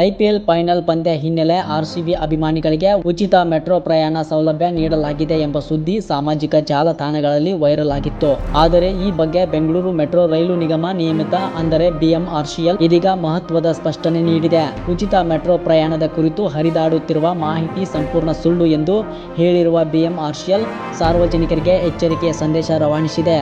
IPL final ಪಂದ್ಯ ಹಿನ್ನೆಲೆ RCB ಅಭಿಮಾನಿಗಳಿಗೆ ಉಚಿತ ಮೆಟ್ರೋ ಪ್ರಯಾಣ ಸೌಲಭ್ಯ ನೀಡಲಾಗಿದೆ ಎಂಬ ಸುದ್ದಿ ಸಾಮಾಜಿಕ ಜಾಲತಾಣಗಳಲ್ಲಿ ವೈರಲ್ ಆಗಿತ್ತು. ಆದರೆ ಈ ಬಗ್ಗೆ ಬೆಂಗಳೂರು ಮೆಟ್ರೋ ರೈಲು ನಿಗಮ ನಿಯಮಿತ ಅಂದರೆ ಬಿಎಂಆರ್ಸಿಎಲ್ ಇದೀಗ ಮಹತ್ವದ ಸ್ಪಷ್ಟನೆ ನೀಡಿದೆ. ಉಚಿತ ಮೆಟ್ರೋ ಪ್ರಯಾಣದ ಕುರಿತು ಹರಿದಾಡುತ್ತಿರುವ ಮಾಹಿತಿ ಸಂಪೂರ್ಣ ಸುಳ್ಳು ಎಂದು ಹೇಳಿರುವ ಬಿಎಂಆರ್ಸಿಎಲ್ ಸಾರ್ವಜನಿಕರಿಗೆ ಎಚ್ಚರಿಕೆಯ ಸಂದೇಶ ರವಾನಿಸಿದೆ.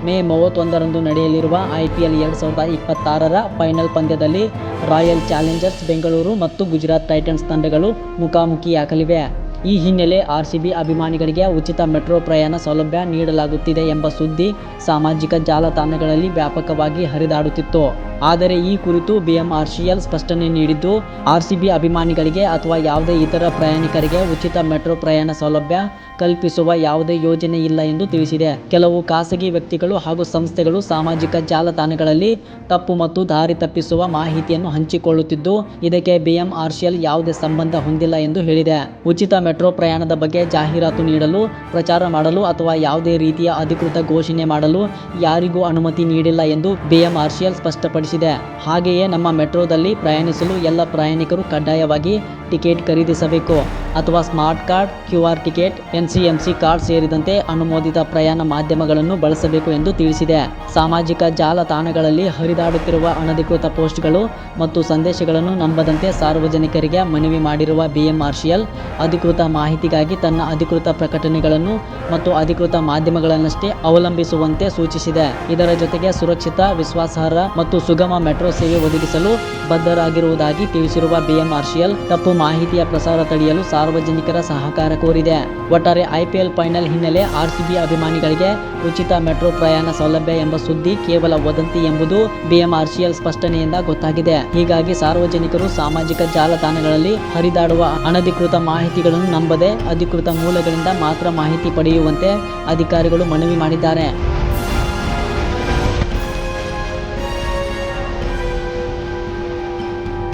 ಮೇ 31ರಂದು ನಡೆಯಲಿರುವ ಐಪಿಎಲ್ 2026ರ ಫೈನಲ್ ಪಂದ್ಯದಲ್ಲಿ ರಾಯಲ್ ಚಾಲೆಂಜರ್ಸ್ ಬೆಂಗಳೂರು ಮತ್ತು ಗುಜರಾತ್ ಟೈಟನ್ಸ್ ತಂಡಗಳು ಮುಖಾಮುಖಿಯಾಗಲಿವೆ. ಈ ಹಿನ್ನೆಲೆ ಆರ್ಸಿಬಿ ಅಭಿಮಾನಿಗಳಿಗೆ ಉಚಿತ ಮೆಟ್ರೋ ಪ್ರಯಾಣ ಸೌಲಭ್ಯ ನೀಡಲಾಗುತ್ತಿದೆ ಎಂಬ ಸುದ್ದಿ ಸಾಮಾಜಿಕ ಜಾಲತಾಣಗಳಲ್ಲಿ ವ್ಯಾಪಕವಾಗಿ ಹರಿದಾಡುತ್ತಿತ್ತು. ಆದರೆ ಈ ಕುರಿತು ಬಿಎಂಆರ್ಸಿಎಲ್ ಸ್ಪಷ್ಟನೆ ನೀಡಿದ್ದು, ಆರ್ಸಿಬಿ ಅಭಿಮಾನಿಗಳಿಗೆ ಅಥವಾ ಯಾವುದೇ ಇತರ ಪ್ರಯಾಣಿಕರಿಗೆ ಉಚಿತ ಮೆಟ್ರೋ ಪ್ರಯಾಣ ಸೌಲಭ್ಯ ಕಲ್ಪಿಸುವ ಯಾವುದೇ ಯೋಜನೆ ಇಲ್ಲ ಎಂದು ತಿಳಿಸಿದೆ. ಕೆಲವು ಖಾಸಗಿ ವ್ಯಕ್ತಿಗಳು ಹಾಗೂ ಸಂಸ್ಥೆಗಳು ಸಾಮಾಜಿಕ ಜಾಲತಾಣಗಳಲ್ಲಿ ತಪ್ಪು ಮತ್ತು ದಾರಿ ತಪ್ಪಿಸುವ ಮಾಹಿತಿಯನ್ನು ಹಂಚಿಕೊಳ್ಳುತ್ತಿದ್ದು, ಇದಕ್ಕೆ ಬಿಎಂಆರ್ಸಿಎಲ್ ಯಾವುದೇ ಸಂಬಂಧ ಹೊಂದಿಲ್ಲ ಎಂದು ಹೇಳಿದೆ. ಉಚಿತ ಮೆಟ್ರೋ ಪ್ರಯಾಣದ ಬಗ್ಗೆ ಜಾಹೀರಾತು ನೀಡಲು, ಪ್ರಚಾರ ಮಾಡಲು ಅಥವಾ ಯಾವುದೇ ರೀತಿಯ ಅಧಿಕೃತ ಘೋಷಣೆ ಮಾಡಲು ಯಾರಿಗೂ ಅನುಮತಿ ನೀಡಿಲ್ಲ ಎಂದು ಬಿಎಂಆರ್ಸಿಎಲ್ ಸ್ಪಷ್ಟಪಡಿಸಿದೆ. ಹಾಗೆಯೇ ನಮ್ಮ ಮೆಟ್ರೋದಲ್ಲಿ ಪ್ರಯಾಣಿಸಲು ಎಲ್ಲ ಪ್ರಯಾಣಿಕರು ಕಡ್ಡಾಯವಾಗಿ ಟಿಕೆಟ್ ಖರೀದಿಸಬೇಕು ಅಥವಾ smart card, QR ticket, NCMC card ಸೇರಿದಂತೆ ಅನುಮೋದಿತ ಪ್ರಯಾಣ ಮಾಧ್ಯಮಗಳನ್ನು ಬಳಸಬೇಕು ಎಂದು ತಿಳಿಸಿದೆ. ಸಾಮಾಜಿಕ ಜಾಲತಾಣಗಳಲ್ಲಿ ಹರಿದಾಡುತ್ತಿರುವ ಅನಧಿಕೃತ ಪೋಸ್ಟ್ಗಳು ಮತ್ತು ಸಂದೇಶಗಳನ್ನು ನಂಬದಂತೆ ಸಾರ್ವಜನಿಕರಿಗೆ ಮನವಿ ಮಾಡಿರುವ ಬಿಎಂಆರ್ಸಿಎಲ್ ಅಧಿಕೃತ ಮಾಹಿತಿಗಾಗಿ ತನ್ನ ಅಧಿಕೃತ ಪ್ರಕಟಣೆಗಳನ್ನು ಮತ್ತು ಅಧಿಕೃತ ಮಾಧ್ಯಮಗಳನ್ನಷ್ಟೇ ಅವಲಂಬಿಸುವಂತೆ ಸೂಚಿಸಿದೆ. ಇದರ ಜೊತೆಗೆ ಸುರಕ್ಷಿತ, ವಿಶ್ವಾಸಾರ್ಹ ಮತ್ತು ಸುಗಮ ಮೆಟ್ರೋ ಸೇವೆ ಒದಗಿಸಲು ಬದ್ಧರಾಗಿರುವುದಾಗಿ ತಿಳಿಸಿರುವ ಬಿಎಂಆರ್ಸಿಎಲ್ ತಪ್ಪು ಮಾಹಿತಿಯ ಪ್ರಸಾರ ತಡೆಯಲು ಸಾರ್ವಜನಿಕರ ಸಹಕಾರ ಕೋರಿದೆ. ಒಟ್ಟಾರೆ ಐಪಿಎಲ್ ಫೈನಲ್ ಹಿನ್ನೆಲೆ ಆರ್ಸಿಬಿ ಅಭಿಮಾನಿಗಳಿಗೆ ಉಚಿತ ಮೆಟ್ರೋ ಪ್ರಯಾಣ ಸೌಲಭ್ಯ ಎಂಬ ಸುದ್ದಿ ಕೇವಲ ವದಂತಿ ಎಂಬುದು ಬಿಎಂಆರ್ಸಿಎಲ್ ಸ್ಪಷ್ಟನೆಯಿಂದ ಗೊತ್ತಾಗಿದೆ. ಹೀಗಾಗಿ ಸಾರ್ವಜನಿಕರು ಸಾಮಾಜಿಕ ಜಾಲತಾಣಗಳಲ್ಲಿ ಹರಿದಾಡುವ ಅನಧಿಕೃತ ಮಾಹಿತಿಗಳನ್ನು ನಂಬದೆ ಅಧಿಕೃತ ಮೂಲಗಳಿಂದ ಮಾತ್ರ ಮಾಹಿತಿ ಪಡೆಯುವಂತೆ ಅಧಿಕಾರಿಗಳು ಮನವಿ ಮಾಡಿದ್ದಾರೆ.